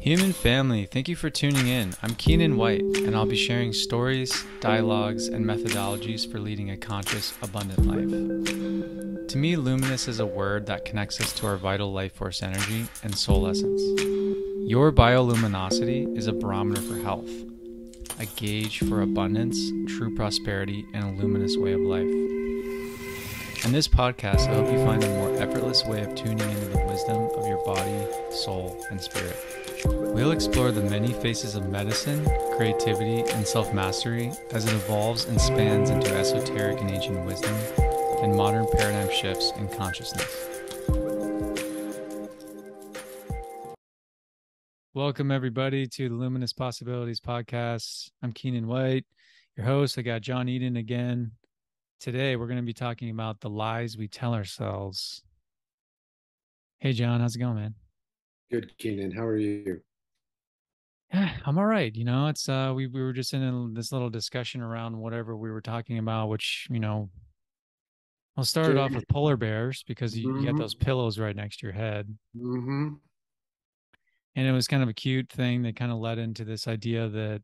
Human family, thank you for tuning in. I'm Keenan White, and I'll be sharing stories, dialogues, and methodologies for leading a conscious, abundant life. To me, luminous is a word that connects us to our vital life force energy and soul essence. Your bioluminosity is a barometer for health, a gauge for abundance, true prosperity, and a luminous way of life. In this podcast, I hope you find a more effortless way of tuning into the wisdom of your body, soul, and spirit. We'll explore the many faces of medicine, creativity, and self-mastery as it evolves and spans into esoteric and ancient wisdom and modern paradigm shifts in consciousness. Welcome, everybody, to the Luminous Possibilities Podcast. I'm Keenan White, your host. I got John Eidon again. Today, we're going to be talking about the lies we tell ourselves. Hey, John, how's it going, man? Good, Keenan. How are you? Yeah, I'm all right. It's we were just in this little discussion around whatever we were talking about, which, I'll start it off with polar bears because you got Mm-hmm. those pillows right next to your head. Mm-hmm. And it was kind of a cute thing that kind of led into this idea that,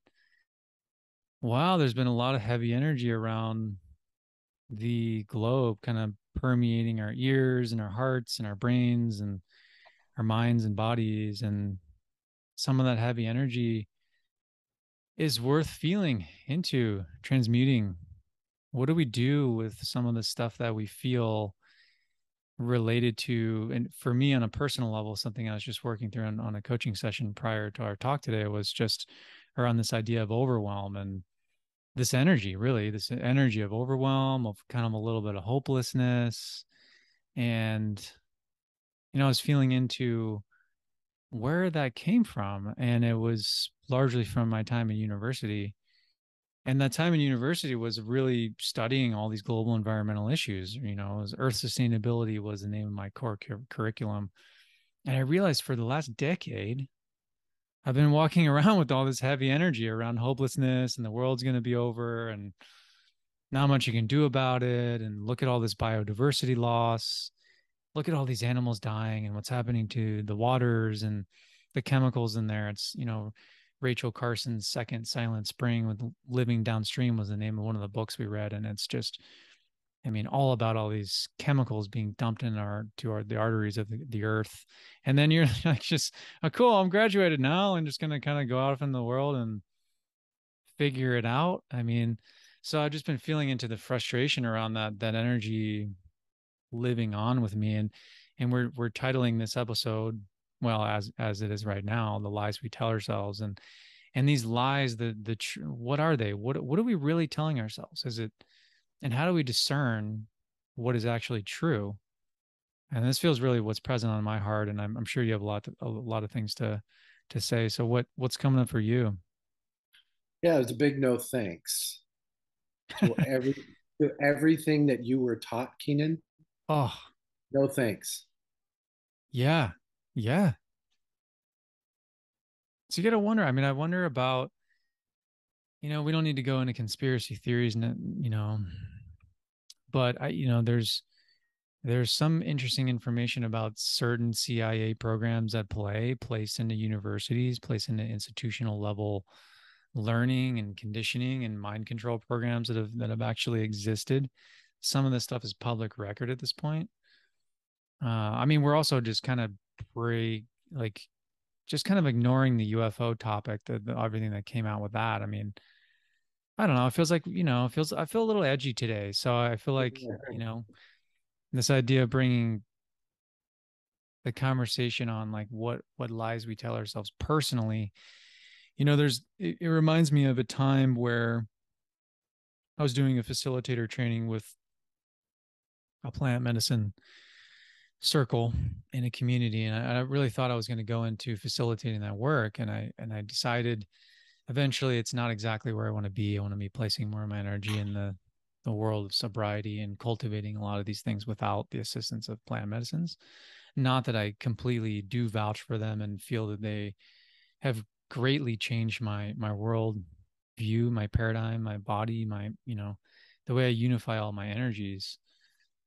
wow, there's been a lot of heavy energy around the globe, kind of permeating our ears and our hearts and our brains and our minds and bodies. And some of that heavy energy is worth feeling into, transmuting. What do we do with some of the stuff that we feel related to? And for me, on a personal level, something I was just working through on a coaching session prior to our talk today was just around this idea of overwhelm and this energy, really, this energy of overwhelm, of kind of a little bit of hopelessness. And, I was feeling into where that came from. And it was largely from my time in university. And that time in university was really studying all these global environmental issues. Earth sustainability was the name of my core curriculum. And I realized for the last decade, I've been walking around with all this heavy energy around hopelessness and the world's going to be over and not much you can do about it. And look at all this biodiversity loss. Look at all these animals dying and what's happening to the waters and the chemicals in there. It's, Rachel Carson's second Silent Spring with Living Downstream was the name of one of the books we read. And it's just, all about all these chemicals being dumped in the arteries of the earth. And then you're like, just, oh, cool, I'm graduated now and just going to kind of go out in the world and figure it out. So I've just been feeling into the frustration around that energy living on with me. And we're titling this episode, well, as it is right now, the lies we tell ourselves. And these lies, what are they? What are we really telling ourselves? And how do we discern what is actually true? And this feels really what's present on my heart. And I'm sure you have a lot of things to say. So what's coming up for you? Yeah, it's a big no thanks to everything that you were taught, Keenan. Oh, No thanks. yeah. Yeah. So you got to wonder. I wonder about, we don't need to go into conspiracy theories, but there's some interesting information about certain CIA programs at play, placed into universities, placed into institutional level learning and conditioning and mind control programs that have actually existed. Some of this stuff is public record at this point. We're also just kind of like just kind of ignoring the UFO topic, everything that came out with that. I don't know. It feels like, I feel a little edgy today. So I feel like, this idea of bringing the conversation on like what lies we tell ourselves personally, it reminds me of a time where I was doing a facilitator training with a plant medicine circle in a community. And I really thought I was going to go into facilitating that work. And I decided eventually it's not exactly where I want to be. I want to be placing more of my energy in the world of sobriety and cultivating a lot of these things without the assistance of plant medicines. Not that I completely do vouch for them and feel that they have greatly changed my world view, my paradigm, my body, the way I unify all my energies.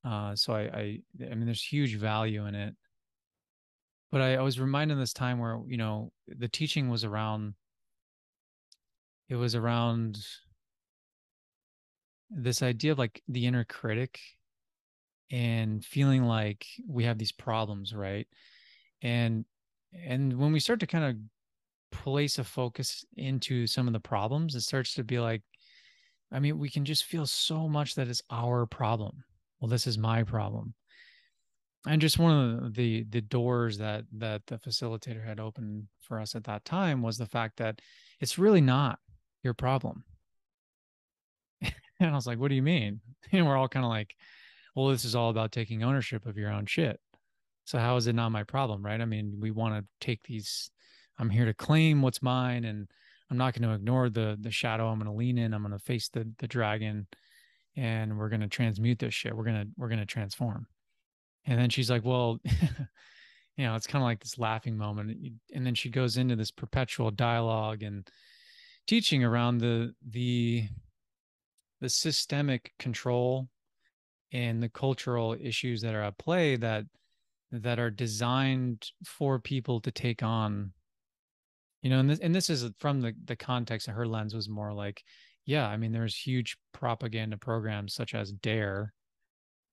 So there's huge value in it. But I was reminded this time where, the teaching was around, it was around this idea of like the inner critic and feeling like we have these problems, right? And when we start to kind of place a focus into some of the problems, it starts to be like, I mean, we can just feel so much that it's our problem. Well, this is my problem. And just one of the doors that the facilitator had opened for us at that time was the fact that it's really not your problem. And I was like, what do you mean? And we're all kind of like, well, this is all about taking ownership of your own shit. So how is it not my problem, right? I mean, we want to take these, I'm here to claim what's mine, and I'm not going to ignore the shadow. I'm going to lean in, I'm going to face the dragon, and we're going to transmute this shit. We're going to transform. And then she's like, well, it's kind of like this laughing moment. And then she goes into this perpetual dialogue and teaching around the systemic control and the cultural issues that are at play that are designed for people to take on. And this is from the context of her lens was more like, yeah, I mean, there's huge propaganda programs such as Dare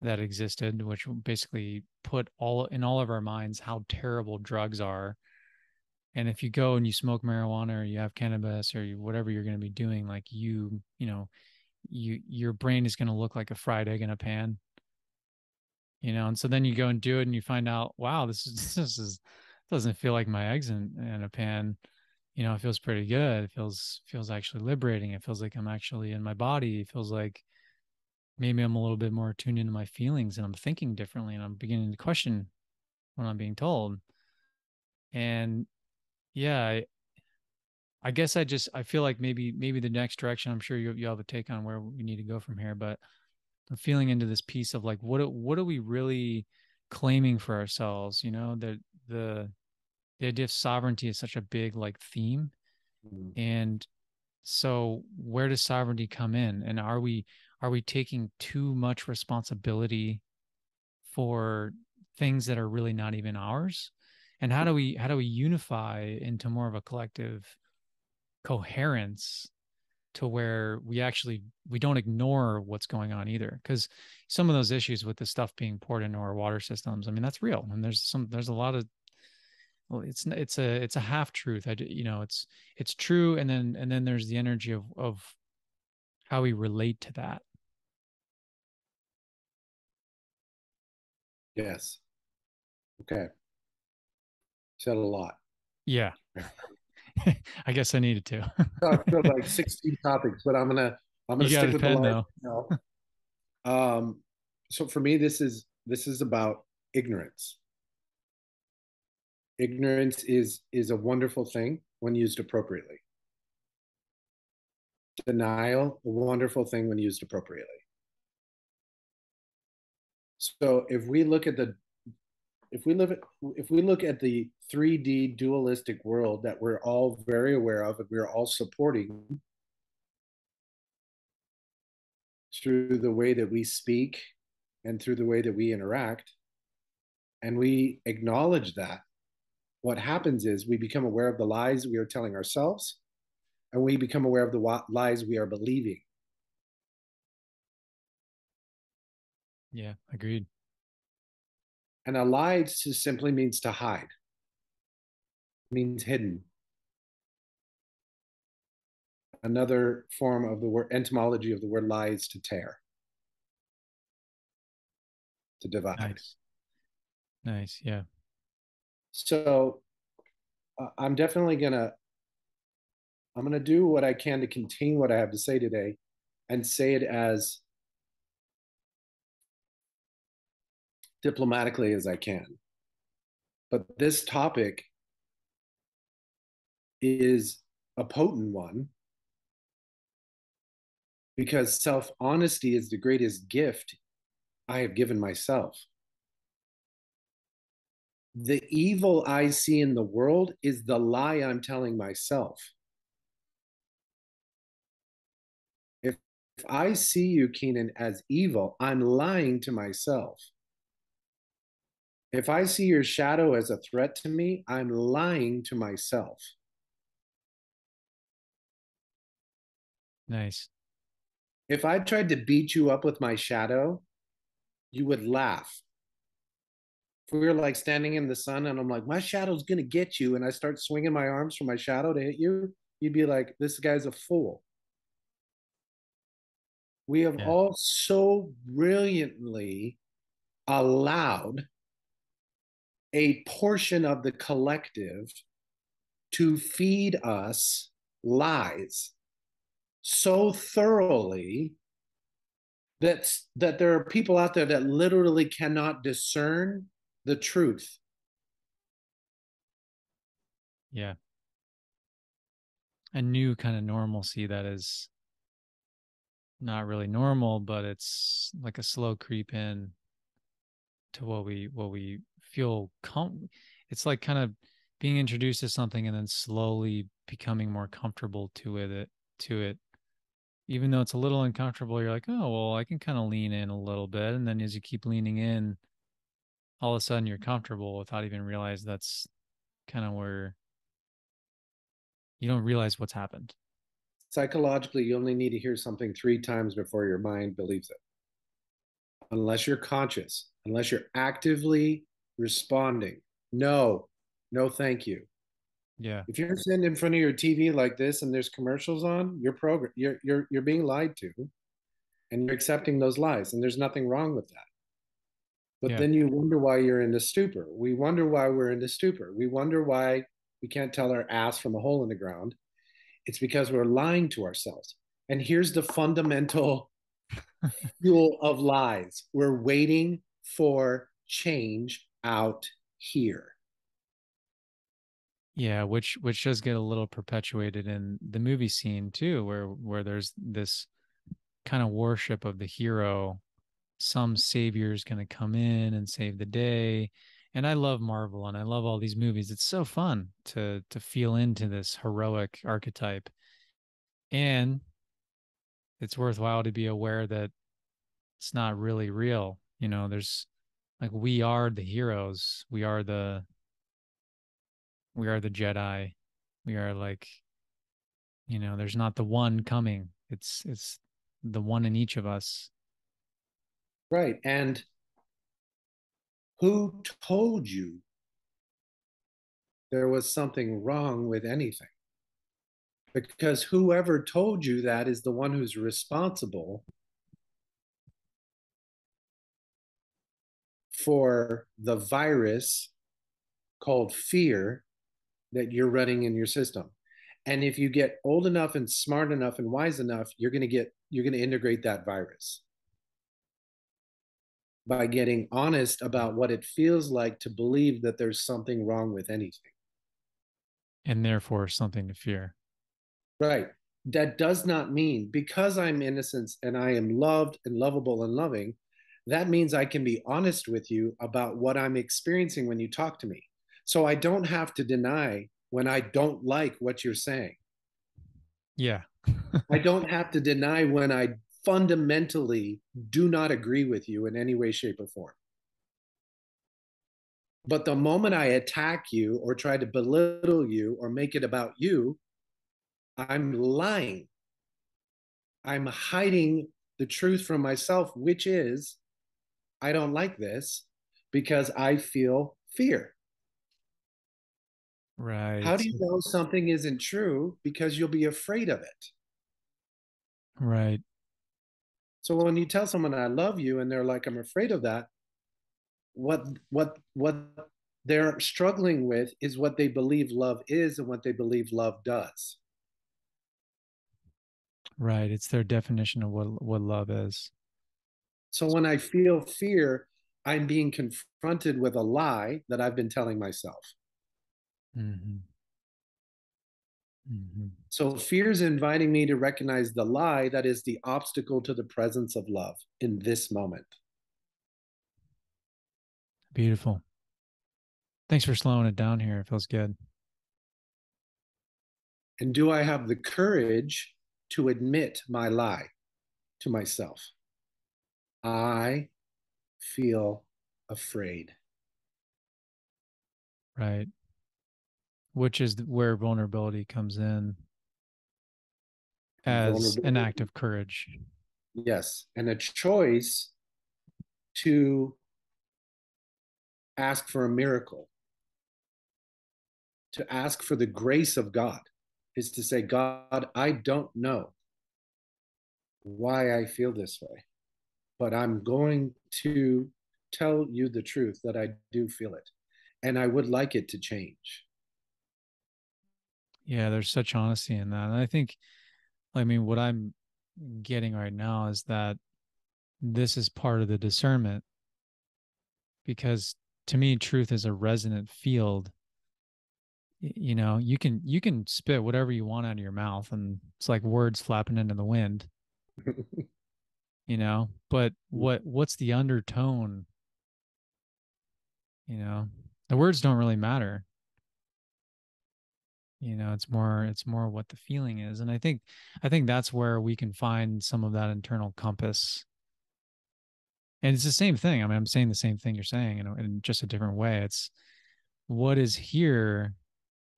that existed, which basically put all of our minds how terrible drugs are. And if you go and you smoke marijuana or you have cannabis or whatever you're going to be doing, like your brain is going to look like a fried egg in a pan. And so then you go and do it and you find out, wow, this is doesn't feel like my eggs in a pan. It feels pretty good. It feels actually liberating. It feels like I'm actually in my body. It feels like maybe I'm a little bit more tuned into my feelings and I'm thinking differently and I'm beginning to question what I'm being told. And yeah, I guess I feel like maybe the next direction, I'm sure you have a take on where we need to go from here, but I'm feeling into this piece of like what are we really claiming for ourselves? The the idea of sovereignty is such a big like theme. Mm. And so where does sovereignty come in? And are we taking too much responsibility for things that are really not even ours? And how do we unify into more of a collective coherence to where we don't ignore what's going on either? Because some of those issues with the stuff being poured into our water systems, I mean, that's real. And there's a lot of, well, it's a half truth. It's true, and then there's the energy of how we relate to that. Yes. Okay. Said a lot. Yeah. I guess I needed to. Talked about like 16 topics, but I'm gonna You got stick a with the pen life though. now. Um, so for me, this is about ignorance. Ignorance is a wonderful thing when used appropriately. Denial, a wonderful thing when used appropriately. So if we live if we look at the 3D dualistic world that we're all very aware of and we're all supporting through the way that we speak and through the way that we interact, and we acknowledge that, what happens is we become aware of the lies we are telling ourselves and we become aware of the lies we are believing. Yeah, agreed. And a lie just simply means to hide, means hidden. Another form of the word etymology of the word lie is to tear, to divide. Nice. Nice. Yeah. So I'm definitely I'm gonna do what I can to contain what I have to say today and say it as diplomatically as I can. But this topic is a potent one because self honesty is the greatest gift I have given myself. The evil I see in the world is the lie I'm telling myself. If I see you, Keenan, as evil, I'm lying to myself. If I see your shadow as a threat to me, I'm lying to myself. Nice. If I tried to beat you up with my shadow, you would laugh. If we were like standing in the sun and I'm like, my shadow's going to get you, and I start swinging my arms for my shadow to hit you, you'd be like, this guy's a fool. We have Yeah. all so brilliantly allowed a portion of the collective to feed us lies so thoroughly that there are people out there that literally cannot discern the truth. Yeah. A new kind of normalcy that is not really normal, but it's like a slow creep in to what we feel it's like kind of being introduced to something and then slowly becoming more comfortable to it. Even though it's a little uncomfortable, you're like, oh well, I can kind of lean in a little bit. And then as you keep leaning in, all of a sudden you're comfortable without even realize that's kind of where you don't realize what's happened. Psychologically, you only need to hear something 3 times before your mind believes it. Unless you're conscious, unless you're actively responding. No, no, thank you. Yeah. If you're sitting in front of your TV like this and there's commercials on, you're being lied to, and you're accepting those lies, and there's nothing wrong with that. But Yeah. then you wonder why you're in the stupor. We wonder why we're in the stupor. We wonder why we can't tell our ass from a hole in the ground. It's because we're lying to ourselves. And here's the fundamental fuel of lies: we're waiting for change out here. Yeah, which does get a little perpetuated in the movie scene too, where there's this kind of worship of the hero. Some savior's going to come in and save the day. And I love Marvel and I love all these movies. It's so fun to feel into this heroic archetype. And it's worthwhile to be aware that it's not really real. There's like we are the heroes. We are the Jedi. We are like, there's not the one coming. It's the one in each of us. Right. And who told you there was something wrong with anything? Because whoever told you that is the one who's responsible for the virus called fear that you're running in your system. And if you get old enough and smart enough and wise enough, you're going to integrate that virus by getting honest about what it feels like to believe that there's something wrong with anything. And therefore something to fear. Right. That does not mean because I'm innocent and I am loved and lovable and loving, that means I can be honest with you about what I'm experiencing when you talk to me. So I don't have to deny when I don't like what you're saying. Yeah. I don't have to deny when I fundamentally do not agree with you in any way, shape, or form. But the moment I attack you or try to belittle you or make it about you, I'm lying. I'm hiding the truth from myself, which is I don't like this because I feel fear. How Right. do you know something isn't true? Because you'll be afraid of it. Right. So when you tell someone I love you and they're like, I'm afraid of that, what they're struggling with is what they believe love is and what they believe love does. Right. It's their definition of what love is. So when I feel fear, I'm being confronted with a lie that I've been telling myself. Hmm. Hmm. So fear is inviting me to recognize the lie that is the obstacle to the presence of love in this moment. Beautiful. Thanks for slowing it down here. It feels good. And do I have the courage to admit my lie to myself? I feel afraid. Right. Which is where vulnerability comes in And as an act vulnerability, of courage. yes, and a choice to ask for a miracle, to ask for the grace of God, is to say, God, I don't know why I feel this way, but I'm going to tell you the truth that I do feel it. And I would like it to change. Yeah, there's such honesty in that. And I think, I mean, what I'm getting right now is that this is part of the discernment because to me, truth is a resonant field. You know, you can spit whatever you want out of your mouth and it's like words flapping into the wind, you know, but what's the undertone, you know? The words don't really matter. You know, it's more what the feeling is. And I think that's where we can find some of that internal compass. And it's the same thing. I mean, I'm saying the same thing you're saying in just a different way. It's what is here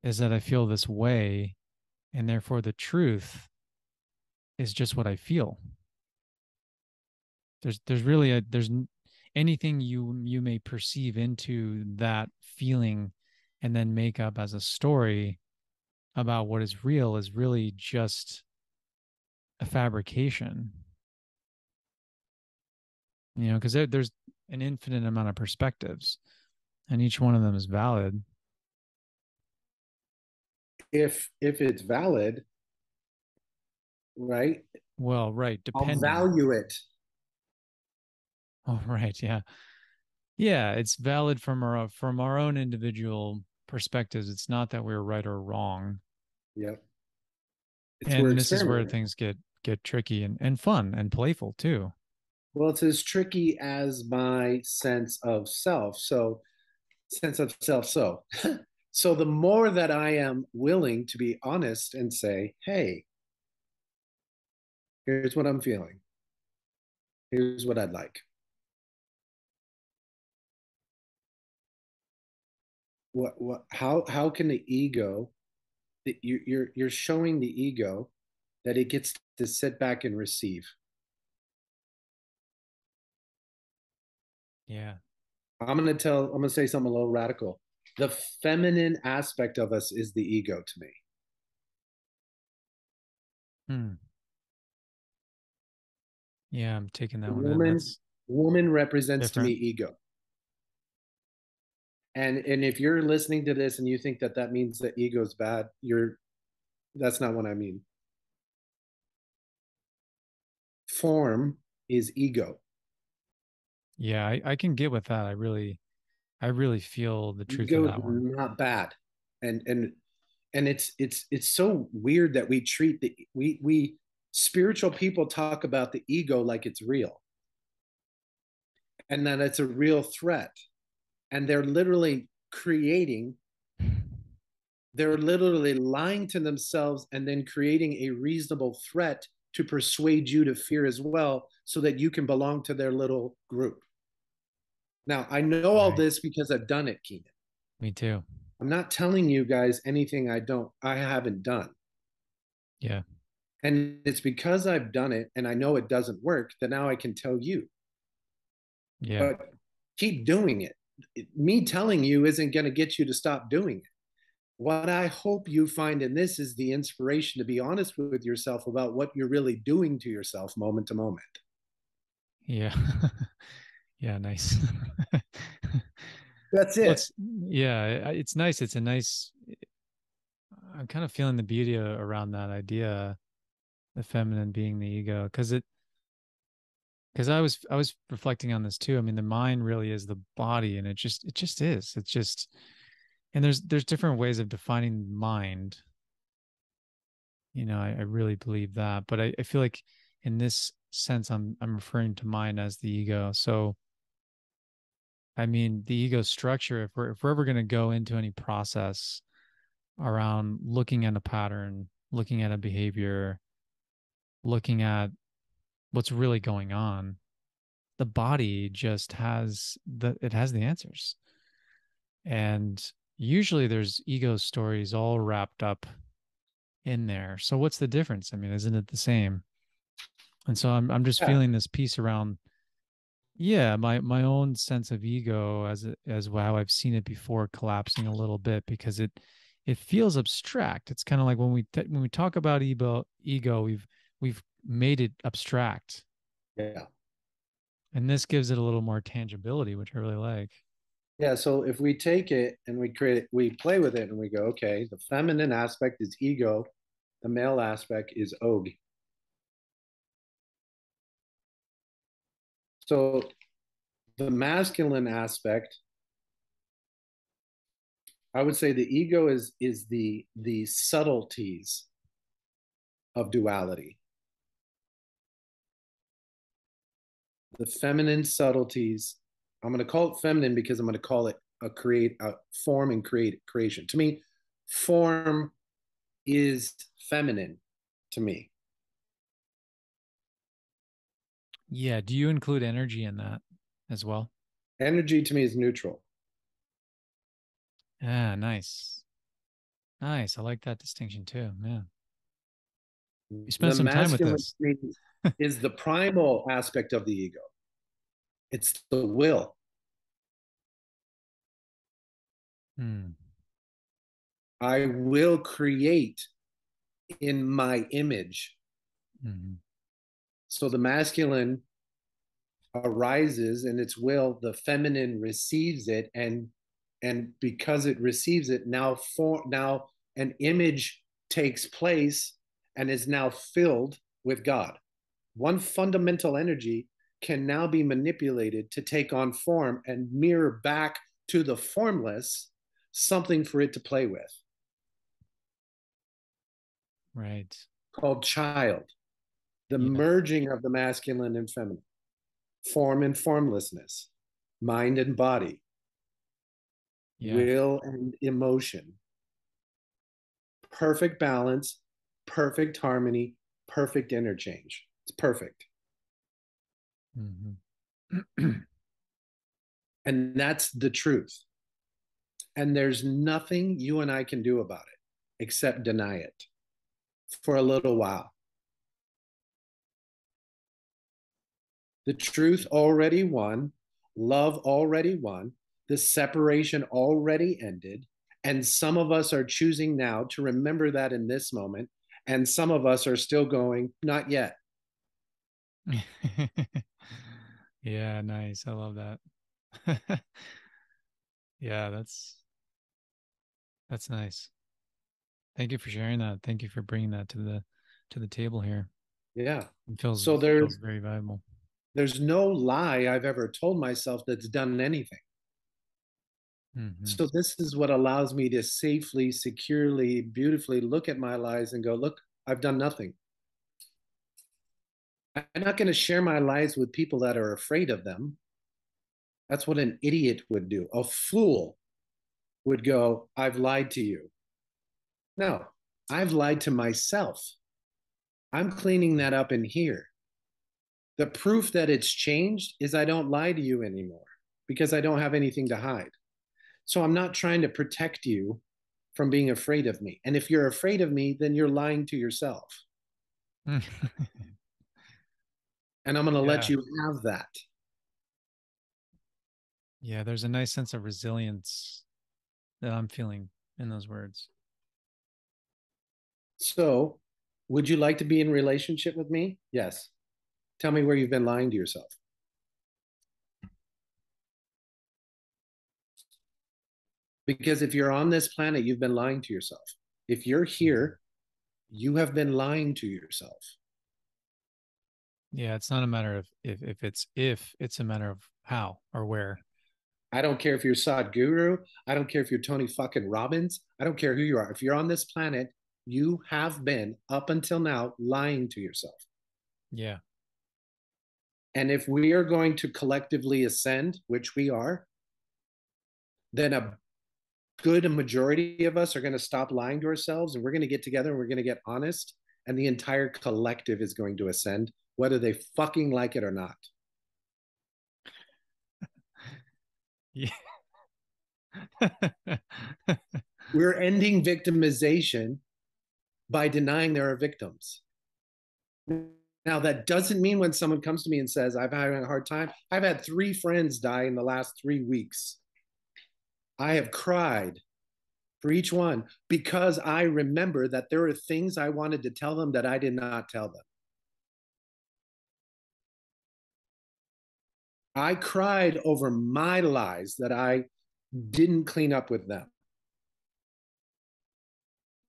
is that I feel this way, and therefore the truth is just what I feel. There's really there's anything you may perceive into that feeling and then make up as a story about what is real is really just a fabrication. You know, because there's an infinite amount of perspectives, and each one of them is valid. If it's valid, right, Well, right, I'll depending. value it. Oh, right, yeah, yeah. It's valid from our own individual perspectives. It's not that we're right or wrong, Yeah. It's we're and this is where experimenting. things get tricky and fun and playful too. Well, it's as tricky as my sense of self. So, sense of self. So, so the more that I am willing to be honest and say, hey, here's what I'm feeling. Here's what I'd like. How can the ego that you're showing the ego that it gets to sit back and receive? Yeah. I'm gonna say something a little radical. The feminine aspect of us is the ego to me. Hmm. Yeah, I'm taking that one in. Woman, That's woman represents to me different. ego. And if you're listening to this and you think that that means that ego is bad, you're that's not what I mean. Form is ego. Yeah, I can get with that. I really feel the truth of Ego is that one. not bad. And it's so weird that we treat the we spiritual people talk about the ego like it's real and that it's a real threat. And they're literally lying to themselves and then creating a reasonable threat to persuade you to fear as well so that you can belong to their little group. Now, I know all Right. this because I've done it, Keenan. Me too. I'm not telling you guys anything I haven't done. Yeah. And it's because I've done it and I know it doesn't work that now I can tell you. Yeah. But keep doing it. Me telling you isn't going to get you to stop doing it. What I hope you find in this is the inspiration to be honest with yourself about what you're really doing to yourself moment to moment. Yeah. Yeah, nice. That's Well, it. it's nice. It's a nice, I'm kind of feeling the beauty around that idea, the feminine being the ego, because I was reflecting on this too. I mean, the mind really is the body, and it just is. It's just, and there's different ways of defining mind. You know, I really believe that, but I feel like in this sense, I'm referring to mind as the ego. So, I mean, the ego structure. If we're ever going to go into any process around looking at a pattern, looking at a behavior, looking at what's really going on, the body just has the answers. And usually there's ego stories all wrapped up in there. So what's the difference? I mean, isn't it the same? And so I'm just Yeah, feeling this piece around, yeah, my own sense of ego as how I've seen it before collapsing a little bit because it feels abstract. It's kind of like when we talk about ego, we've made it abstract, yeah, and this gives it a little more tangibility, which I really like. yeah. So if we take it and we create it, we play with it and we go, okay, the feminine aspect is ego, the male aspect is og. So the masculine aspect, I would say the ego is the subtleties of duality, the feminine subtleties. I'm going to call it feminine because I'm going to call it a form and creation. To me, form is feminine to me. Yeah. Do you include energy in that as well? Energy to me is neutral. Ah, nice. Nice. I like that distinction too. Yeah. You spent The some time with masculine this. is the primal aspect of the ego. It's the will. Hmm. I will create in my image. Hmm. So the masculine arises in its will, the feminine receives it, and because it receives it, now an image takes place and is now filled with God. One fundamental energy can now be manipulated to take on form and mirror back to the formless something for it to play with, Right. called child, the Yeah. merging of the masculine and feminine, form and formlessness, mind and body, Yeah. will and emotion, perfect balance, perfect harmony, perfect interchange. It's perfect. Hmm. And that's the truth. And there's nothing you and I can do about it except deny it for a little while. The truth already won, love already won, the separation already ended. And some of us are choosing now to remember that in this moment. And some of us are still going, not yet. Yeah, nice. I love that. Yeah, that's nice. Thank you for sharing that. Thank you for bringing that to the table here. Yeah. It So feels very valuable. there's no lie I've ever told myself that's done anything. Hmm. So this is what allows me to safely, securely, beautifully look at my lies and go, look, I've done nothing. I'm not going to share my lies with people that are afraid of them. That's what an idiot would do. A fool would go, I've lied to you. No, I've lied to myself. I'm cleaning that up in here. The proof that it's changed is I don't lie to you anymore because I don't have anything to hide. So I'm not trying to protect you from being afraid of me. And if you're afraid of me, then you're lying to yourself. And I'm going to let Yeah. you have that. Yeah, there's a nice sense of resilience that I'm feeling in those words. So, would you like to be in relationship with me? Yes. Tell me where you've been lying to yourself. Because if you're on this planet, you've been lying to yourself. If you're Mhm. here, you have been lying to yourself. Yeah, it's not a matter of if, it's a matter of how or where. I don't care if you're Sadhguru. I don't care if you're Tony fucking Robbins. I don't care who you are. If you're on this planet, you have been up until now lying to yourself. Yeah. And if we are going to collectively ascend, which we are, then a good majority of us are going to stop lying to ourselves and we're going to get together and we're going to get honest. And the entire collective is going to ascend, whether they fucking like it or not. Yeah. We're ending victimization by denying there are victims. Now, that doesn't mean when someone comes to me and says, I've had a hard time, I've had 3 friends die in the last 3 weeks. I have cried for each one because I remember that there are things I wanted to tell them that I did not tell them. I cried over my lies that I didn't clean up with them.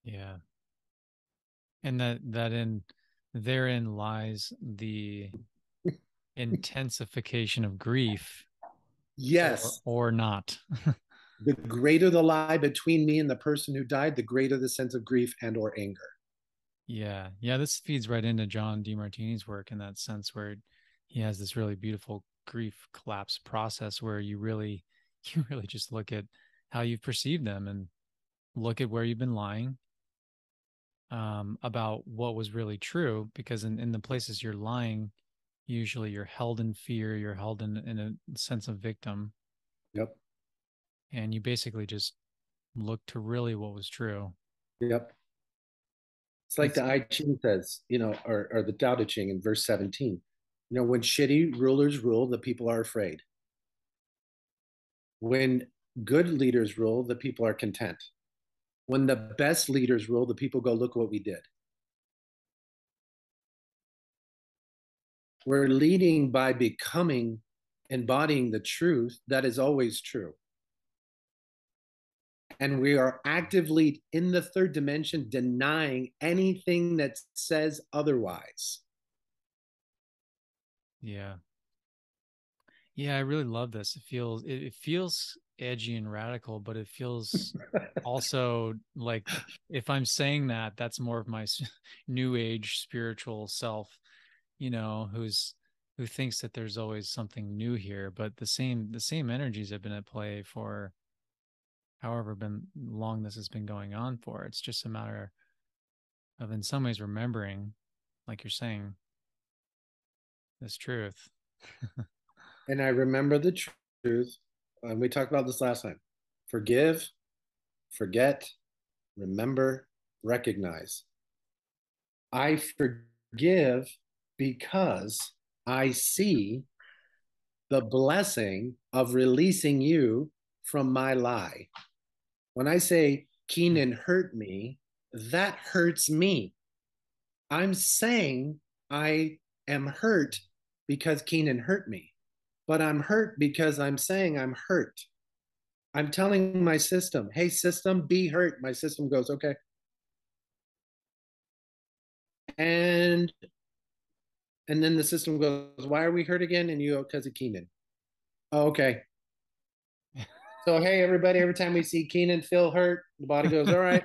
Yeah. And that in therein lies the intensification of grief Yes, or not. the greater the lie between me and the person who died, the greater the sense of grief and or anger. Yeah. Yeah, this feeds right into John DeMartini's work in that sense where he has this really beautiful grief collapse process where you really just look at how you've perceived them and look at where you've been lying about what was really true because in the places you're lying usually you're held in fear, you're held in a sense of victim, Yep. and you basically just look to really what was true. Yep. It's like It's the I Ching says, or the Tao Te Ching in verse 17. When shitty rulers rule, the people are afraid. When good leaders rule, the people are content. When the best leaders rule, the people go, look what we did. We're leading by becoming, embodying the truth that is always true. And we are actively in the third dimension denying anything that says otherwise. yeah. Yeah, I really love this. It feels edgy and radical, but it feels also like if I'm saying that, that's more of my new age spiritual self, who thinks that there's always something new here, but the same energies have been at play for however been long this has been going on for. It's just a matter of in some ways remembering, like you're saying, this truth. And I remember the truth. And we talked about this last time. Forgive, forget, remember, recognize. I forgive because I see the blessing of releasing you from my lie. When I say Keenan hurt me, that hurts me. I'm saying I am hurt because Keenan hurt me, but I'm hurt because I'm saying I'm hurt. I'm telling my system, hey, system, be hurt. My system goes, okay. And and then the system goes, why are we hurt again? And you go, because of Keenan. Oh, okay. So hey, everybody, every time we see Keenan feel hurt, the body goes, all right.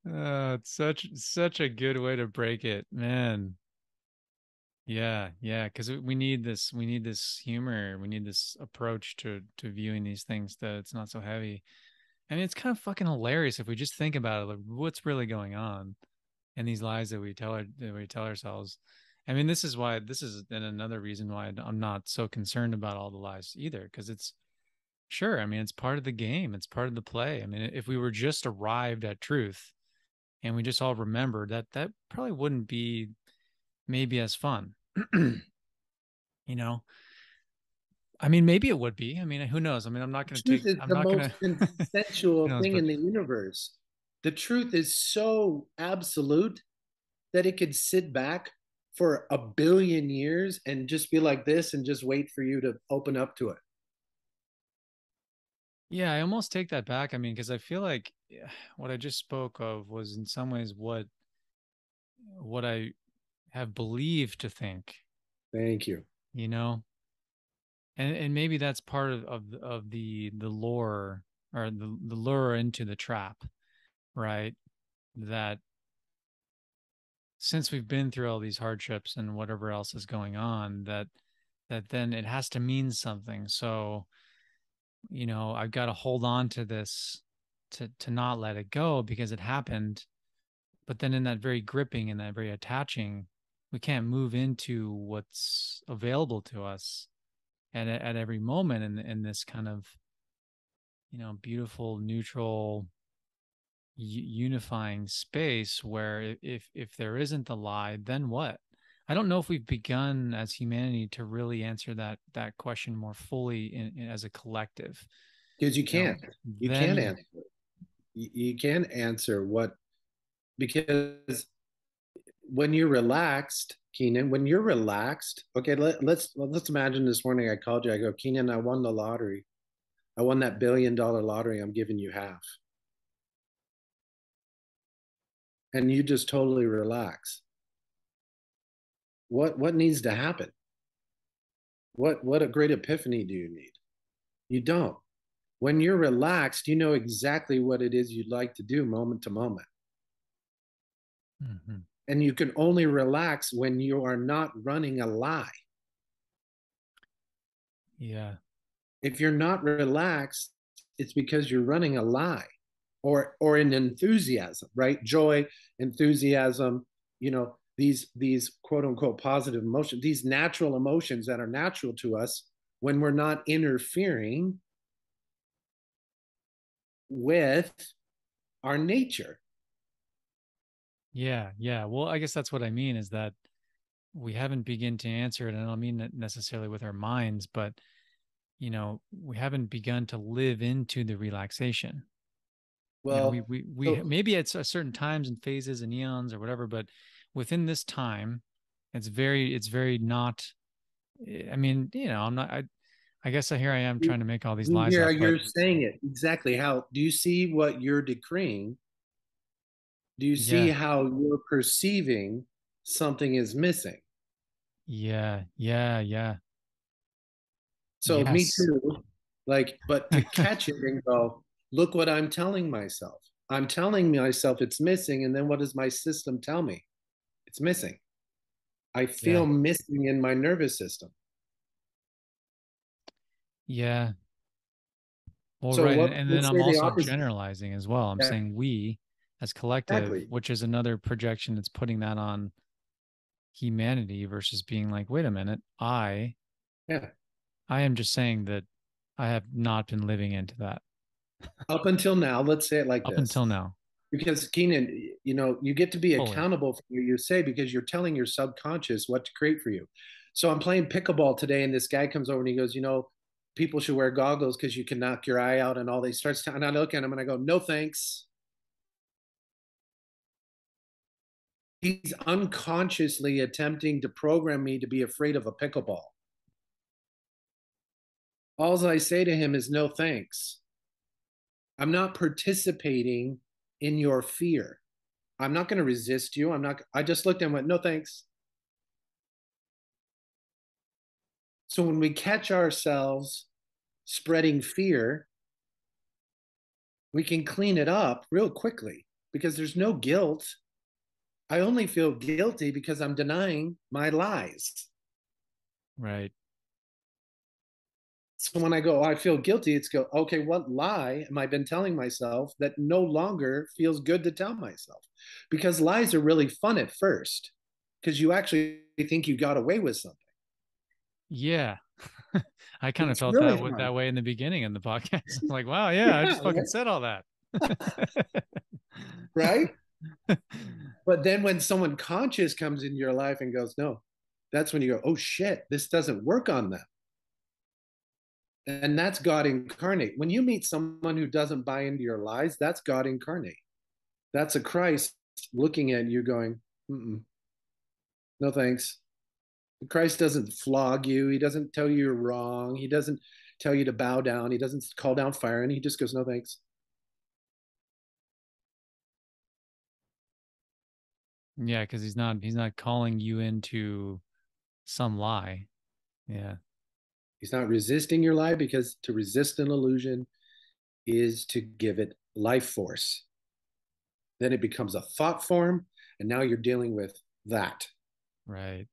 It's such a good way to break it, man. Yeah, yeah, because we need this humor, we need this approach to viewing these things that it's not so heavy. I mean, it's kind of fucking hilarious if we just think about it, like what's really going on and these lies that we tell ourselves. I mean, this is and another reason why I'm not so concerned about all the lies either, because it's sure, I mean, it's part of the game, it's part of the play. I mean, if we were just arrived at truth and we just all remembered that, that probably wouldn't be maybe as fun. you know, I mean, maybe it would be. I mean, who knows? I mean, Truth is I'm the not gonna, most who consensual knows, thing but in the universe. The truth is so absolute that it could sit back for a billion years and just be like this and just wait for you to open up to it. yeah, I almost take that back. I mean, because I feel like what I just spoke of was in some ways what I have believed to think, Thank you. you know, and maybe that's part of the lore or the lure into the trap, right? That since we've been through all these hardships and whatever else is going on, that then it has to mean something. So, I've got to hold on to this to not let it go because it happened. But then in that very gripping and that very attaching, we can't move into what's available to us at every moment in this kind of, beautiful, neutral, unifying space where if there isn't the lie, then what? I don't know if we've begun as humanity to really answer that question more fully as a collective. Because you You know, can't. You can't then answer. You can't answer what, because when you're relaxed, Keenan, when you're relaxed, okay, let's imagine this morning I called you. I go, Keenan, I won the lottery. I won that $1 billion lottery. I'm giving you half. And you just totally relax. What needs to happen? What a great epiphany do you need? You don't. When you're relaxed, you know exactly what it is you'd like to do moment to moment. mhm. And you can only relax when you are not running a lie. Yeah, If you're not relaxed, it's because you're running a lie, or an enthusiasm, right? Joy, enthusiasm, these quote unquote positive emotions, these natural emotions that are natural to us when we're not interfering with our nature. yeah, yeah. Well, I guess that's what I mean is that we haven't begun to answer it. And I don't mean that necessarily with our minds, but we haven't begun to live into the relaxation. We Well, we so maybe it's certain times and phases and eons or whatever, but within this time, it's very not. I mean, I'm not. I guess here I am trying to make all these lies here up, but you're saying it exactly. How do you see what you're decreeing? Do you see yeah, how you're perceiving something is missing? yeah, yeah, yeah, So me yes, too. Like, but to catch it and go, look what I'm telling myself. I'm telling myself it's missing. And then what does my system tell me? It's missing. I feel yeah, missing in my nervous system. yeah. Well, So right, and, what and then let's I'm say the also opposite. generalizing as well. I'm Yeah, saying we as collective, exactly. which is another projection that's putting that on humanity versus being like, wait a minute, Yeah. I am just saying that I have not been living into that Up until now, let's say it like up this. until now Because Keenan, you get to be fully. accountable for what you say because you're telling your subconscious what to create for you. So I'm playing pickleball today, and this guy comes over and he goes, people should wear goggles because you can knock your eye out and all. They starts to, and I look at him and I go, no thanks. He's unconsciously attempting to program me to be afraid of a pickleball. All I say to him is no thanks. I'm not participating in your fear. I'm not going to resist you. I'm not. I just looked at him and went, no thanks. So when we catch ourselves spreading fear, we can clean it up real quickly because there's no guilt. I only feel guilty because I'm denying my lies. Right. So when I go, oh, I feel guilty, it's go, okay, what lie am I been telling myself that no longer feels good to tell myself? Because lies are really fun at first because you actually think you got away with something. Yeah. I kind of It's felt really that fun. way in the beginning of the podcast. I'm like, wow, yeah, I Yeah, just fucking said all that. right. But then when someone conscious comes into your life and goes, no, that's when you go, oh shit, this doesn't work on them. And that's God incarnate. When you meet someone who doesn't buy into your lies, that's God incarnate. That's a Christ looking at you going, mm-mm, no thanks. Christ doesn't flog you. He doesn't tell you you're wrong. He doesn't tell you to bow down. He doesn't call down fire. And he just goes, no thanks. Yeah, because he's not calling you into some lie. Yeah. He's not resisting your lie because to resist an illusion is to give it life force. Then it becomes a thought form. And now you're dealing with that. Right.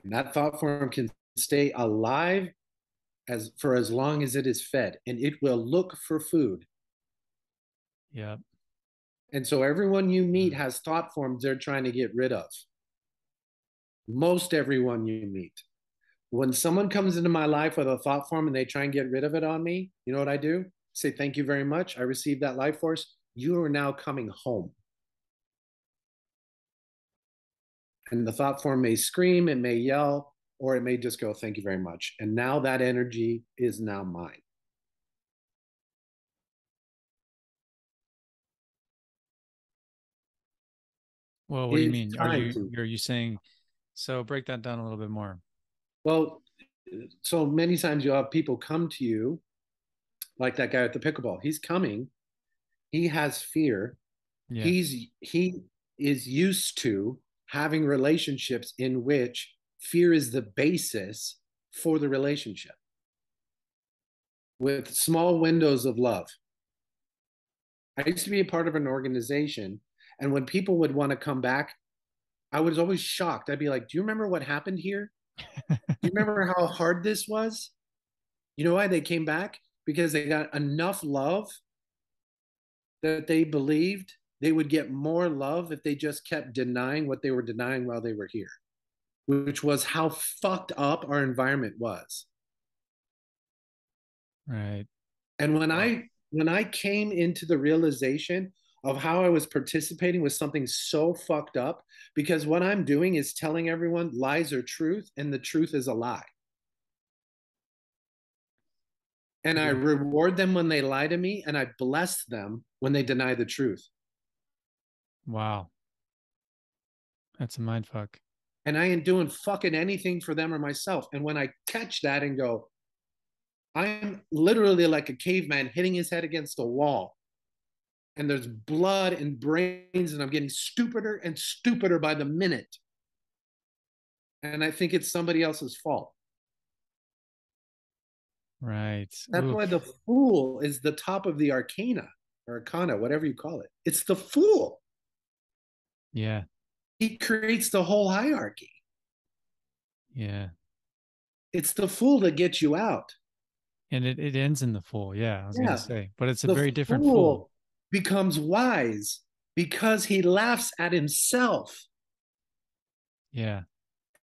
And that thought form can stay alive as long as it is fed, and it will look for food. Yep. And so everyone you meet Mm. has thought forms they're trying to get rid of. Most everyone you meet. When someone comes into my life with a thought form and they try and get rid of it on me, you know what I do? Say, thank you very much. I received that life force. You are now coming home. And the thought form may scream, it may yell, or it may just go, thank you very much. And now that energy is now mine. Well, what do you It's mean? time to. Are you saying, so break that down a little bit more. Well, so many times you'll have people come to you, like that guy at the pickleball. He's coming, he has fear. Yeah. He is used to having relationships in which fear is the basis for the relationship with small windows of love. I used to be a part of an organization, and when people would want to come back, I was always shocked. I'd be like, do you remember what happened here? Do you remember how hard this was? You know why they came back? Because they got enough love that they believed they would get more love if they just kept denying what they were denying while they were here, which was how fucked up our environment was. Right. And Wow. when I came into the realization of how I was participating with something so fucked up, because what I'm doing is telling everyone lies are truth and the truth is a lie. And I Ooh, reward them when they lie to me, and I bless them when they deny the truth. wow. That's a mind fuck. And I ain't doing fucking anything for them or myself. And when I catch that and go, I'm literally like a caveman hitting his head against a wall, and there's blood and brains, and I'm getting stupider and stupider by the minute. And I think it's somebody else's fault. Right. That's why the Oof. fool is the top of the arcana or arcana, whatever you call it. It's the fool. Yeah. He creates the whole hierarchy. Yeah. It's the fool that gets you out. And it ends in the fool. Yeah. I was going to Yeah. say, but it's a The very different fool. fool becomes wise because he laughs at himself Yeah.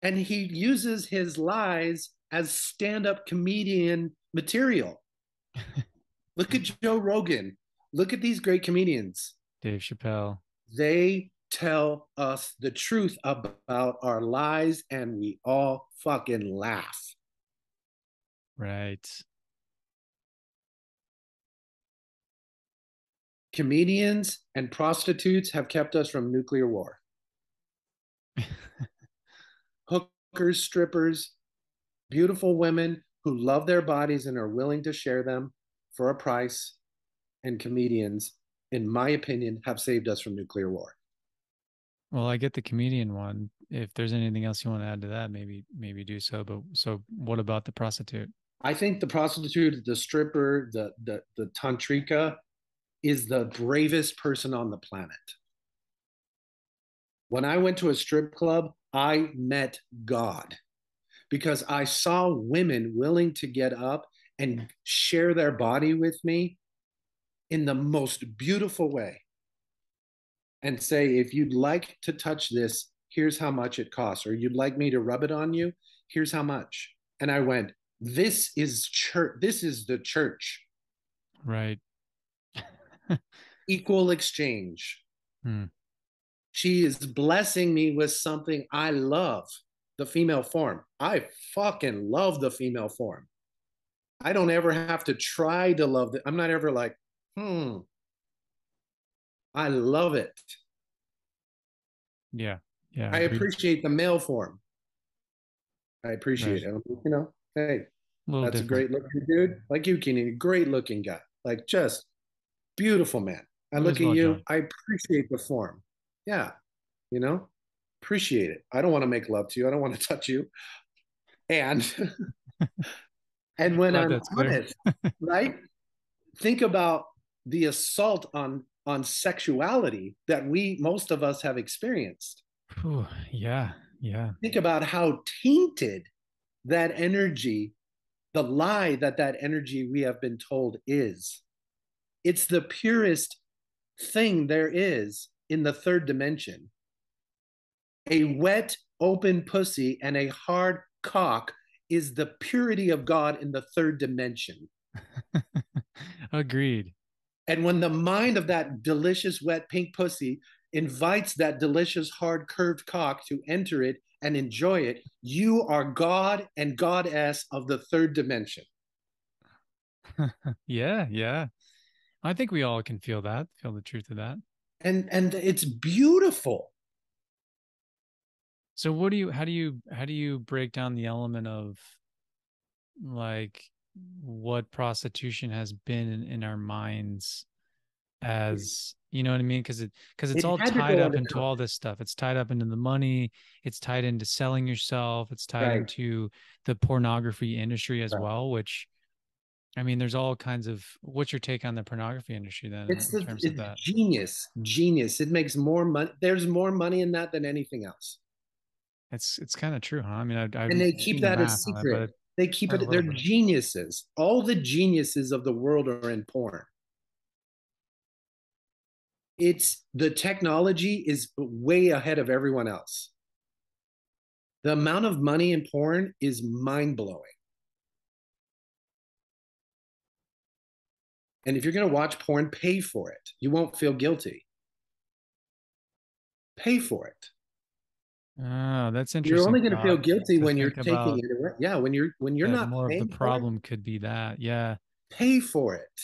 and he uses his lies as stand up comedian material. Look at Joe Rogan. Look at these great comedians. Dave Chappelle. They tell us the truth about our lies and we all fucking laugh. Right. Comedians and prostitutes have kept us from nuclear war. Hookers, strippers, beautiful women who love their bodies and are willing to share them for a price, and comedians, in my opinion, have saved us from nuclear war. Well, I get the comedian one. If there's anything else you want to add to that, maybe do so. But so what about the prostitute? I think the prostitute, the stripper, the tantrika is the bravest person on the planet. When I went to a strip club, I met God because I saw women willing to get up and share their body with me in the most beautiful way and say, if you'd like to touch this, here's how much it costs. Or you'd like me to rub it on you, here's how much. And I went, this is church. This is the church. Right. Equal exchange. Hmm. She is blessing me with something I love, the female form. I fucking love the female form. I don't ever have to try to love it. I'm not ever like, hmm, I love it. Yeah. Yeah. I Agreed. appreciate the male form. I Right. appreciate it. Hey, A little that's a different. great looking dude. Like you, Keenan, great looking guy. Like just beautiful man. I You look as at well, you, John. I appreciate the form. Yeah, you know, appreciate it. I don't want to make love to you. I don't want to touch you. And and when Glad I'm that's clear. honest, right? Think about the assault on sexuality that we most of us have experienced. Whew, yeah. Yeah. Think about how tainted that energy, the lie that that energy we have been told is. It's the purest thing there is in the third dimension. A wet, open pussy and a hard cock is the purity of God in the third dimension. Agreed. And when the mind of that delicious, wet, pink pussy invites that delicious, hard, curved cock to enter it and enjoy it, you are God and Goddess of the third dimension. Yeah, yeah. I think we all can feel that, feel the truth of that. And it's beautiful. So how do you break down the element of like what prostitution has been in our minds as, you know what I mean? Because it's It all had to tied go up under into all this stuff. It's tied up into the money, it's tied into selling yourself, it's tied right, into the pornography industry as right. well, which I mean, there's all kinds of what's your take on the pornography industry then in terms of It's that? genius. It makes more money. There's more money in that than anything else. It's kind of true, huh? I mean, I've And they keep seen the that a math on it, secret. but They keep heard a it, little they're bit of geniuses. All the geniuses of the world are in porn. It's the technology is way ahead of everyone else. The amount of money in porn is mind blowing. And if you're going to watch porn, pay for it. You won't feel guilty. Pay for it. Oh, that's You're interesting only going to feel thought guilty to when you're think taking about it away. Yeah, when you're that not more of the paying for it, problem could be that. Yeah. pay for it.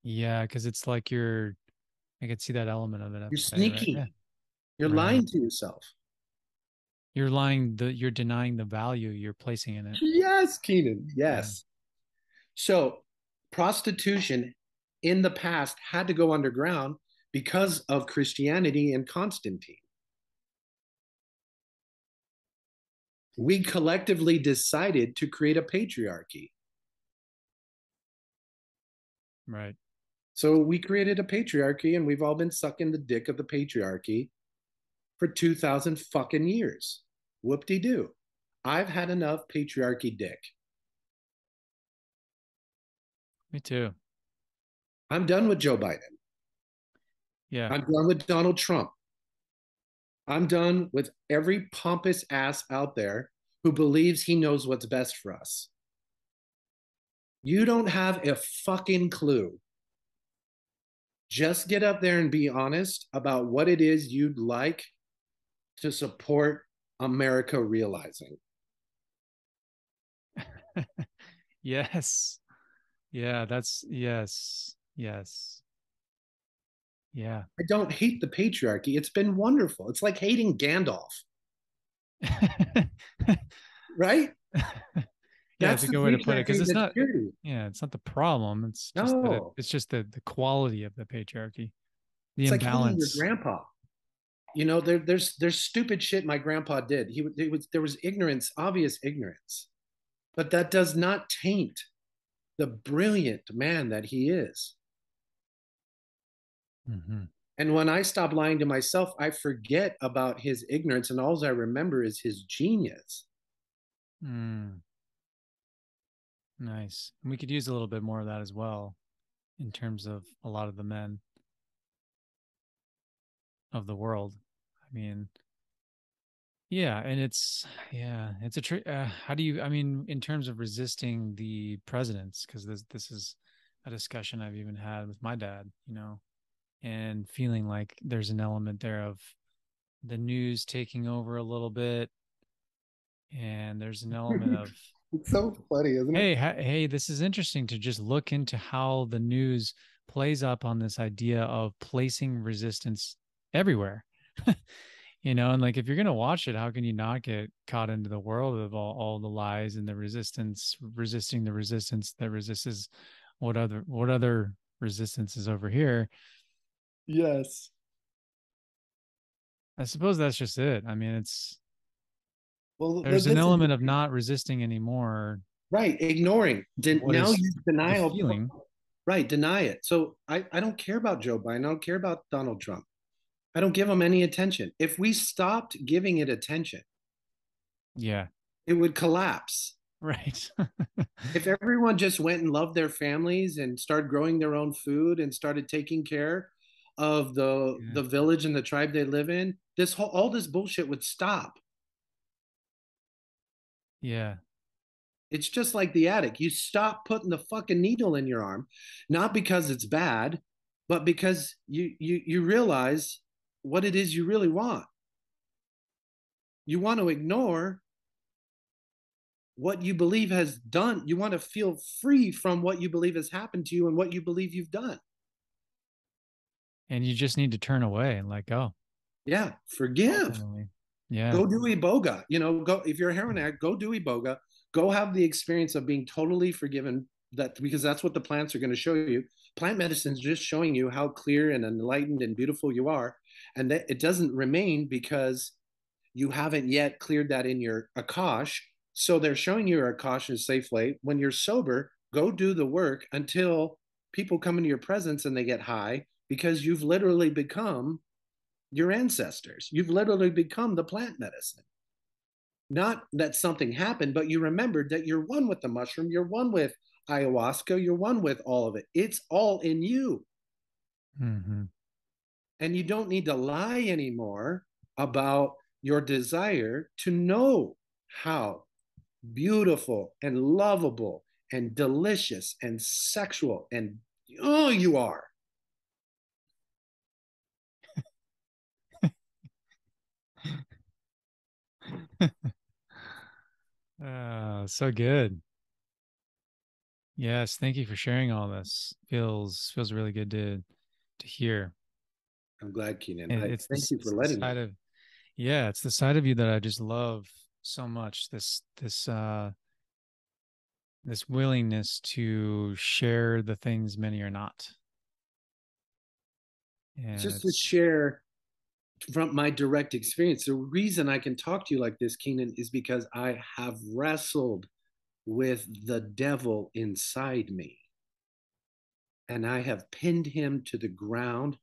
Yeah, because it's like I could see that element of it at You're play, right? Yeah. sneaking. You're Right. lying to yourself. You're denying the value you're placing in it. Yes, Keenan. Yeah. Yes. So prostitution in the past had to go underground because of Christianity and Constantine. We collectively decided to create a patriarchy. Right. So we created a patriarchy and we've all been sucking the dick of the patriarchy for 2000 fucking years. Whoop de doo. I've had enough patriarchy dick. Me too. I'm done with Joe Biden. Yeah. I'm done with Donald Trump. I'm done with every pompous ass out there who believes he knows what's best for us. You don't have a fucking clue. Just get up there and be honest about what it is you'd like to support America realizing. Yes. Yeah, that's yes. Yes. Yeah. I don't hate the patriarchy. It's been wonderful. It's like hating Gandalf, right? Yeah, it's That's a the good way to put it because patriarchy it's that's not purity. yeah, it's not the problem. It's just that No, it's just the quality of the patriarchy, the it's like hating your imbalance. grandpa. There's stupid shit my grandpa did. There was ignorance, obvious ignorance, but that does not taint the brilliant man that he is. Hmm. And when I stop lying to myself, I forget about his ignorance, and all I remember is his genius. Mm, nice. And we could use a little bit more of that as well in terms of a lot of the men of the world. I mean, yeah, and it's a how do you, I mean, in terms of resisting the presidents, because this is a discussion I've even had with my dad, you know, and feeling like there's an element there of the news taking over a little bit, and there's an element of It's so funny, isn't it? hey, this is interesting to just look into how the news plays up on this idea of placing resistance everywhere. You know, and like if you're gonna watch it, how can you not get caught into the world of all the lies and the resistance, resisting the resistance that resists what other resistance is over here? Yes. I suppose that's just it. I mean, Well, there's an this is element of not resisting anymore right. Ignoring. what Now is use the denial. feeling. Right. Deny it. So I don't care about Joe Biden. I don't care about Donald Trump. I don't give them any attention. If we stopped giving it attention, Yeah. it would collapse. Right. If everyone just went and loved their families and started growing their own food and started taking care of the Yeah. the village and the tribe they live in, this whole all this bullshit would stop. Yeah. It's just like the addict. You stop putting the fucking needle in your arm, not because it's bad, but because you realize what it is you really want. You want to ignore what you believe has done. You want to feel free from what you believe has happened to you and what you believe you've done. And you just need to turn away and let go Yeah, forgive. ultimately. Yeah. Go do iboga. Go if you're a heroin addict, go do iboga. Go have the experience of being totally forgiven. That because that's what the plants are going to show you. Plant medicine is just showing you how clear and enlightened and beautiful you are, and that it doesn't remain because you haven't yet cleared that in your akash. So they're showing you your akash in a safe way. When you're sober, go do the work until people come into your presence and they get high because you've literally become your ancestors. You've literally become the plant medicine. Not that something happened, but you remembered that you're one with the mushroom, you're one with ayahuasca, you're one with all of it. It's all in you. Mm-hmm. And you don't need to lie anymore about your desire to know how beautiful and lovable and delicious and sexual and oh you are. So good. Yes, thank you for sharing all this. Feels really good to hear. I'm glad, Keenan. And I thank you for it's the letting side me. of yeah, it's the side of you that I just love so much. This willingness to share the things many are not. And Just to it's share from my direct experience, the reason I can talk to you like this, Keenan, is because I have wrestled with the devil inside me. And I have pinned him to the ground,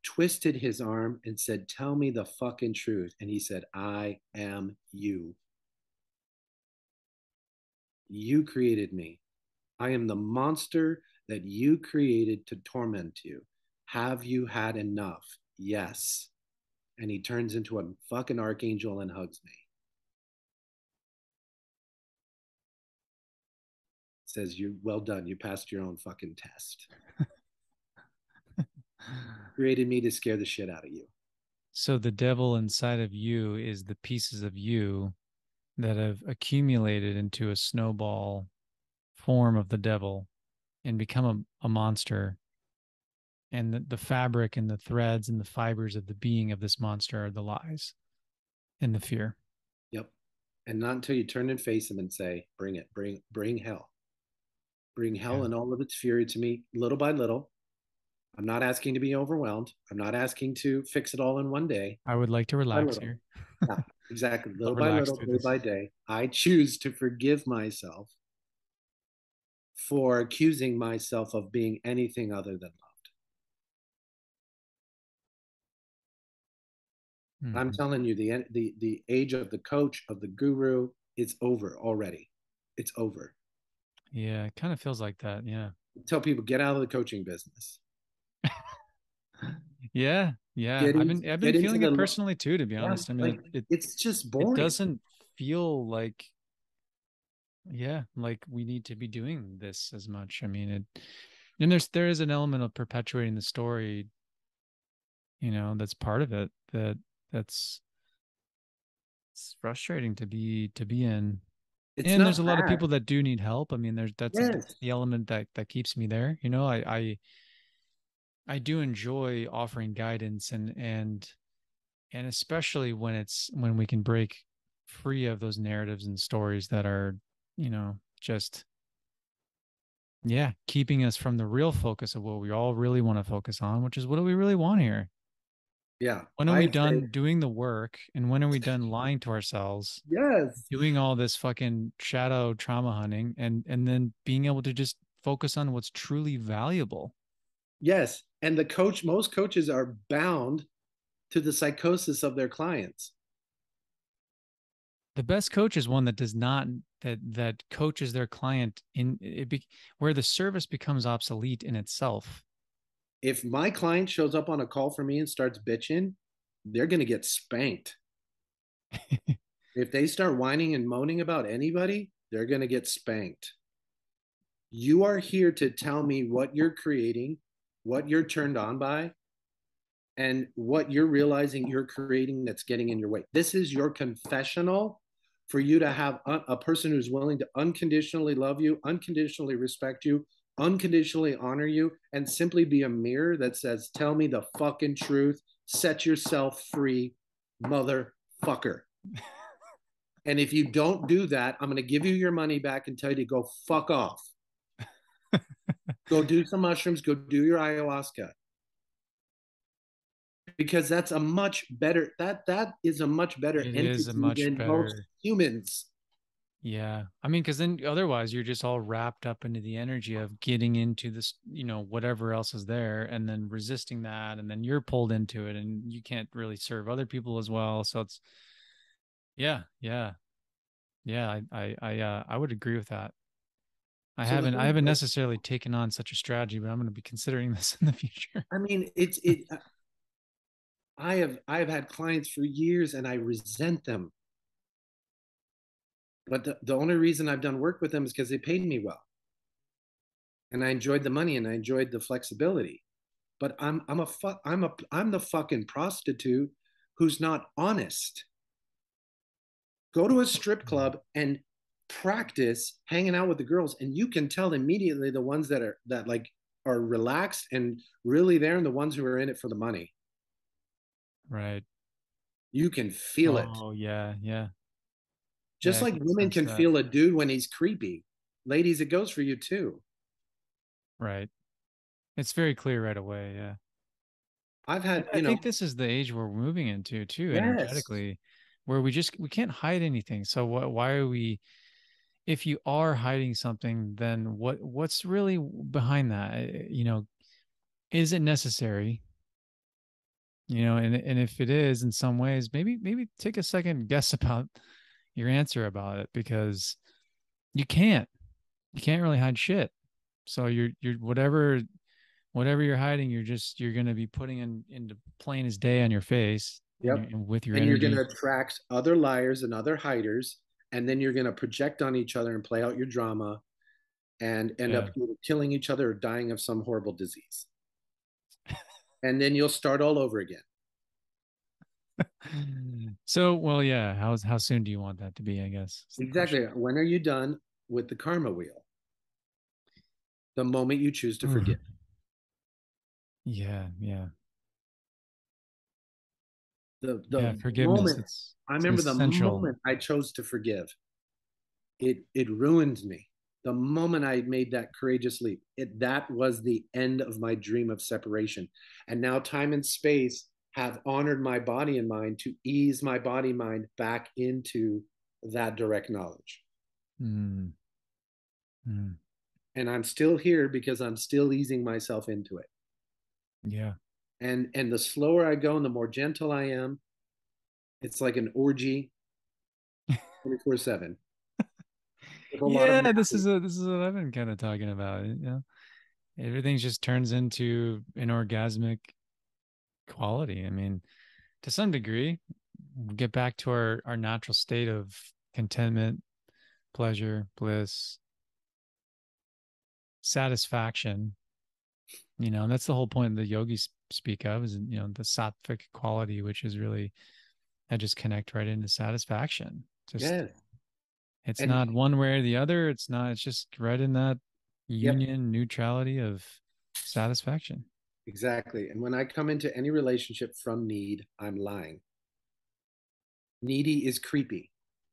twisted his arm, and said, "Tell me the fucking truth." And he said, "I am you. You created me. I am the monster that you created to torment you. Have you had enough?" Yes. And he turns into a fucking archangel and hugs me. Says, "You well done. You passed your own fucking test. Created me to scare the shit out of you." so the devil inside of you is the pieces of you that have accumulated into a snowball form of the devil and become a monster. And the fabric and the threads and the fibers of the being of this monster are the lies and the fear. Yep. And not until you turn and face him and say, "Bring it, bring hell. Bring hell Yeah. and all of its fury to me little by little." I'm not asking to be overwhelmed. I'm not asking to fix it all in one day. I would like to By relax little. here. Yeah, exactly. I'll Little by relax little, through day this. by day. I choose to forgive myself for accusing myself of being anything other than loved. I'm Mm-hmm. telling you, the age of the coach, of the guru, it's over already. It's over. Yeah, it kind of feels like that. Yeah. I tell people, get out of the coaching business. Yeah. Yeah. Get in, I've been get into feeling the it personally too, to be yeah, honest. I mean, like it's just it boring. doesn't feel like, yeah, like we need to be doing this as much. I mean, and there is an element of perpetuating the story, that's part of it that's it's frustrating to be in. It's And there's not a lot of bad. people that do need help. I mean, that's Yes. the element that keeps me there. I do enjoy offering guidance and especially when we can break free of those narratives and stories that are, just yeah, keeping us from the real focus of what we all really want to focus on, which is what do we really want here? Yeah. When are we I say done doing the work and when are we done lying to ourselves, yes. doing all this fucking shadow trauma hunting and then being able to just focus on what's truly valuable? Yes. And the coach, most coaches are bound to the psychosis of their clients. The best coach is one that does not that coaches their client where the service becomes obsolete in itself. If my client shows up on a call for me and starts bitching, they're going to get spanked. If they start whining and moaning about anybody, they're going to get spanked. You are here to tell me what you're creating, what you're turned on by, and what you're realizing you're creating that's getting in your way. This is your confessional for you to have a person who's willing to unconditionally love you, unconditionally respect you, unconditionally honor you, and simply be a mirror that says, tell me the fucking truth, set yourself free, motherfucker. And if you don't do that, I'm going to give you your money back and tell you to go fuck off. Go do some mushrooms, go do your ayahuasca. Because that's a much better that is a much better It is a entity much than most better. humans. Yeah. I mean, because then otherwise you're just all wrapped up into the energy of getting into this, whatever else is there and then resisting that. And then you're pulled into it and you can't really serve other people as well. So it's, yeah, yeah, yeah. I would agree with that. I So the haven't, I thing haven't is, necessarily taken on such a strategy, but I'm going to be considering this in the future. I mean, it. I have had clients for years, and I resent them. But the only reason I've done work with them is because they paid me well, and I enjoyed the money and I enjoyed the flexibility. But I'm the fucking prostitute who's not honest. Go to a strip Mm. club and practice hanging out with the girls, and you can tell immediately the ones that like are relaxed and really there, and the ones who are in it for the money. Right. You can feel it. Oh, yeah, yeah. Yeah, Just I like can women sense can that. feel a dude when he's creepy. Ladies, it goes for you too. Right. It's very clear right away. Yeah. I've And had, I think this is the age we're moving into too, yes. energetically, where we can't hide anything. So why are we, if you are hiding something, then what's really behind that? Is it necessary? And if it is in some ways, maybe take a second guess about your answer about it because you can't. You can't really hide shit. So you're whatever you're hiding, you're going to be putting into plain as day on your face Yep. and with your And you're going energy. to attract other liars and other hiders. And then you're going to project on each other and play out your drama and end up Yeah. either killing each other or dying of some horrible disease. And then you'll start all over again. So, well, yeah. How soon do you want that to be? I guess is the Exactly. question. When are you done with the karma wheel? The moment you choose to forgive. Yeah, yeah, yeah. The Forgiveness. moment It's I it's an remember the essential. moment I chose to forgive, it ruined me. The moment I made that courageous leap, that was the end of my dream of separation. And now time and space have honored my body and mind to ease my body mind back into that direct knowledge. Mm, mm, And I'm still here because I'm still easing myself into it. yeah. And the slower I go and the more gentle I am, it's like an orgy 24/7 with a lot of Yeah, this napping. is what I've been kind of talking about. Everything just turns into an orgasmic quality. I mean, to some degree, we get back to our natural state of contentment, pleasure, bliss, satisfaction. And that's the whole point the yogis speak of is the sattvic quality, which is really I just connect right into satisfaction. Just Yes. it's And not one way or the other. It's not. It's just right in that yep, union neutrality of satisfaction. exactly. And when I come into any relationship from need, I'm lying. Needy is creepy.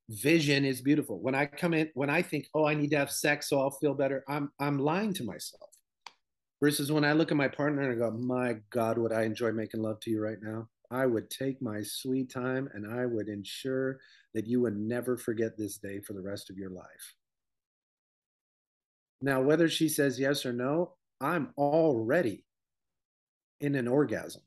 Vision is beautiful. When I come in, when I think, oh, I need to have sex so I'll feel better, I'm lying to myself. Versus when I look at my partner and I go, my God, would I enjoy making love to you right now? I would take my sweet time and I would ensure that you would never forget this day for the rest of your life. Now, whether she says yes or no, I'm already in an orgasm.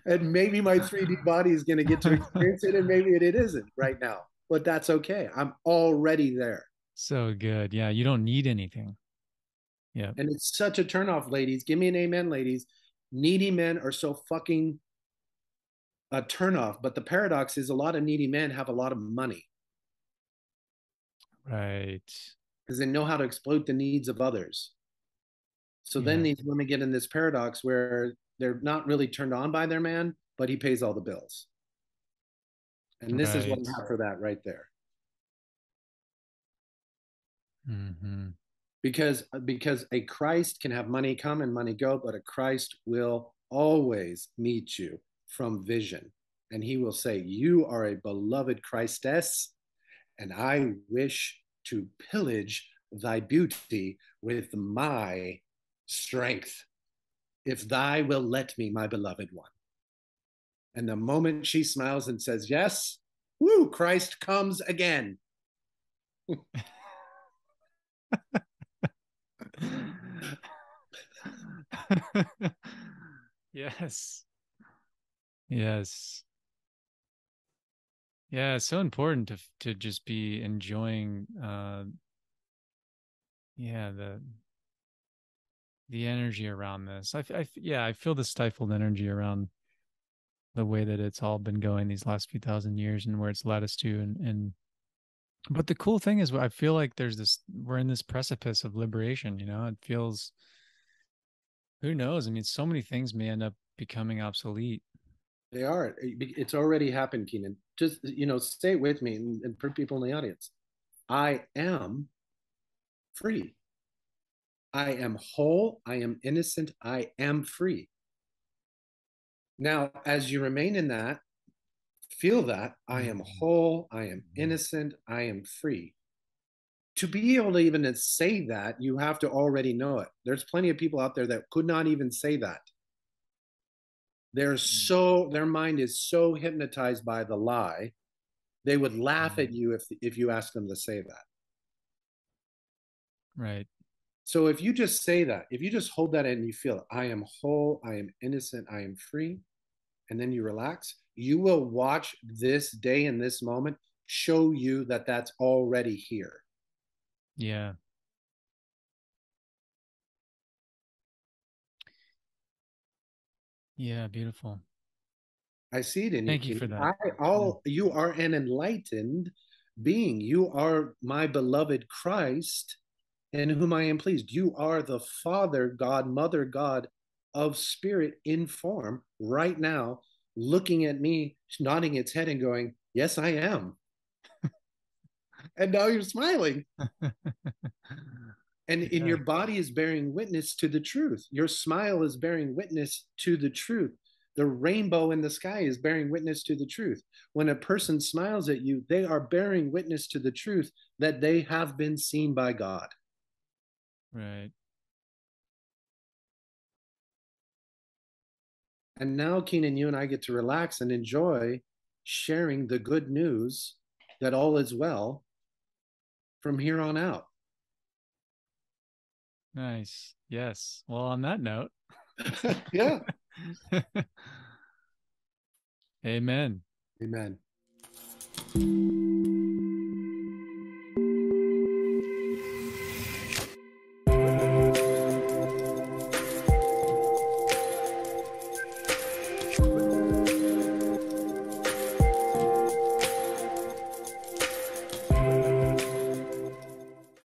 And maybe my 3D body is going to get to experience it, and maybe it isn't right now, but that's okay. I'm already there. So good. Yeah, you don't need anything. Yeah. And it's such a turnoff, ladies. Give me an amen, ladies. Needy men are so fucking a turnoff. But the paradox is a lot of needy men have a lot of money Right. because they know how to exploit the needs of others. So then Yeah. these women get in this paradox where they're not really turned on by their man, but he pays all the bills. And this is what Right. I have for that right there. Hmm. Because a Christ can have money come and money go, but a Christ will always meet you from vision. And he will say, "You are a beloved Christess, and I wish to pillage thy beauty with my strength, if thy will let me, my beloved one." And the moment she smiles and says, "Yes," woo, Christ comes again. Yes. Yes. Yeah, it's so important to just be enjoying yeah, the energy around this. Yeah, I feel the stifled energy around the way that it's all been going these last few thousand years and where it's led us to and but the cool thing is I feel like there's this we're in this precipice of liberation, you know. It feels who knows? I mean, so many things may end up becoming obsolete. They are. It's already happened, Keenan. Just, say it with me and for people in the audience. I am free. I am whole. I am innocent. I am free. Now, as you remain in that, feel that I am Mhm. whole. I am innocent. I am free. To be able to even say that, you have to already know it. There's plenty of people out there that could not even say that. Their mind is so hypnotized by the lie, they would laugh at Mhm. you if you ask them to say that. Right. So if you just say that, if you just hold that in and you feel it, I am whole, I am innocent, I am free, and then you relax, you will watch this day and this moment show you that that's already here. Yeah. Yeah, beautiful. I see it in you, Thank you Keenan. for that. Yeah. You are an enlightened being. You are my beloved Christ, in whom I am pleased. You are the Father God, Mother God of spirit in form right now, looking at me, nodding its head and going, "Yes, I am." And now you're smiling. And in Yeah. your body is bearing witness to the truth. Your smile is bearing witness to the truth. The rainbow in the sky is bearing witness to the truth. When a person smiles at you, they are bearing witness to the truth that they have been seen by God. Right. And now, Keenan, you and I get to relax and enjoy sharing the good news that all is well from here on out. Nice. Yes. Well, on that note, Yeah. amen. Amen.